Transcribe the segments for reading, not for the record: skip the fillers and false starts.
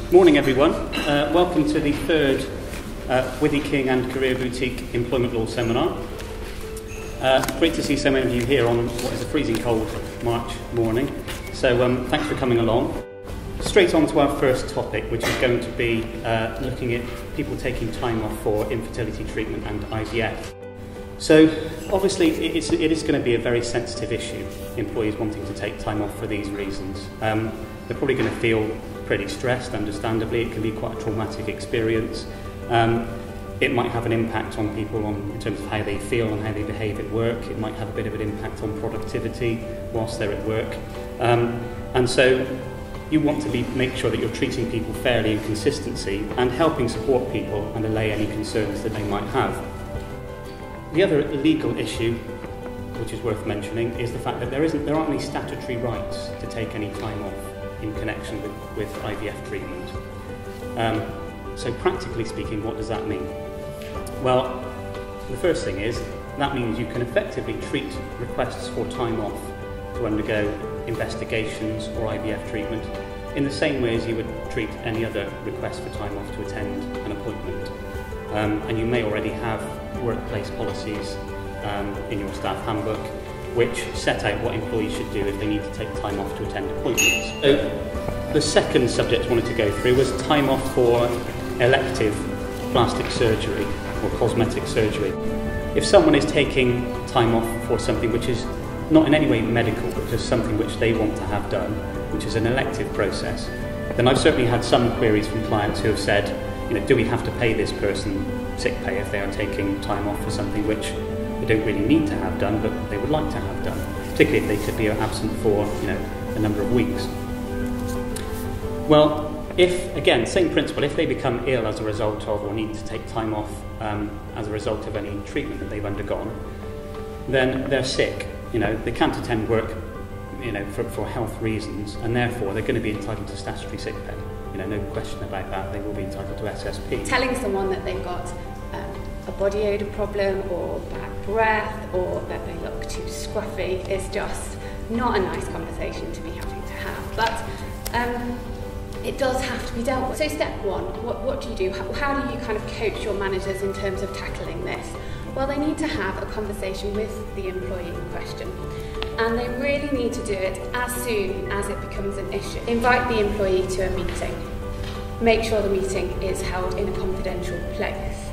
Morning everyone, welcome to the third Withy King and Career Boutique Employment Law Seminar. Great to see so many of you here on what is a freezing cold March morning, so thanks for coming along. Straight on to our first topic, which is going to be looking at people taking time off for infertility treatment and IVF. So obviously it is going to be a very sensitive issue, employees wanting to take time off for these reasons. They're probably going to feel pretty stressed, understandably. It can be quite a traumatic experience. It might have an impact on people in terms of how they feel and how they behave at work. It might have a bit of an impact on productivity whilst they're at work. And so you want to make sure that you're treating people fairly and consistency and helping support people and allay any concerns that they might have. The other legal issue, which is worth mentioning, is the fact that there aren't any statutory rights to take any time off in connection with IVF treatment. So practically speaking, what does that mean? Well, the first thing is, that means you can effectively treat requests for time off to undergo investigations or IVF treatment in the same way as you would treat any other request for time off to attend an appointment. And you may already have workplace policies in your staff handbook which set out what employees should do if they need to take time off to attend appointments. So the second subject I wanted to go through was time off for elective plastic surgery or cosmetic surgery. If someone is taking time off for something which is not in any way medical, but just something which they want to have done, which is an elective process, then I've certainly had some queries from clients who have said, do we have to pay this person sick pay if they are taking time off for something which they don't really need to have done, but they would like to have done, particularly if they could be absent for a number of weeks. Well, again, same principle, if they become ill as a result of or need to take time off as a result of any treatment that they've undergone, then they're sick. They can't attend work for health reasons, and therefore they're going to be entitled to statutory sick pay. No question about that, they will be entitled to SSP. Telling someone that they've got a body odour problem or bad breath or that they look too scruffy is just not a nice conversation to be having to have. But it does have to be dealt with. So step one, what do you do? How do you kind of coach your managers in terms of tackling this? Well, they need to have a conversation with the employee in question. And they really need to do it as soon as it becomes an issue. Invite the employee to a meeting. Make sure the meeting is held in a confidential place.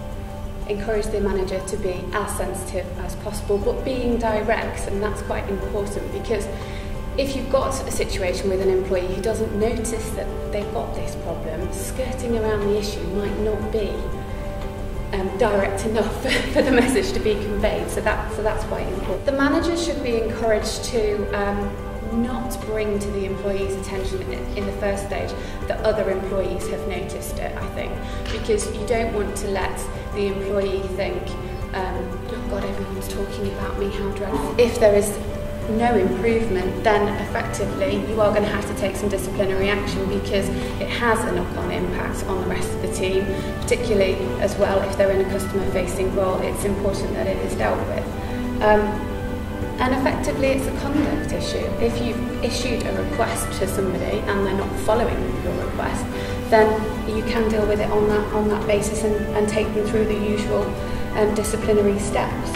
Encourage the manager to be as sensitive as possible, but being direct, and that's quite important, because if you've got a situation with an employee who doesn't notice that they've got this problem, skirting around the issue might not be direct enough for the message to be conveyed, so that's quite important. The manager should be encouraged to not bring to the employee's attention in the first stage that other employees have noticed it, I think, because you don't want to let the employee think, oh God, everyone's talking about me, how dreadful. If there is no improvement, then effectively you are going to have to take some disciplinary action, because it has a knock-on impact on the rest of the team, particularly as well if they're in a customer-facing role. It's important that it is dealt with. And effectively it's a conduct issue. If you've issued a request to somebody and they're not following your request, then you can deal with it on that basis and take them through the usual disciplinary steps.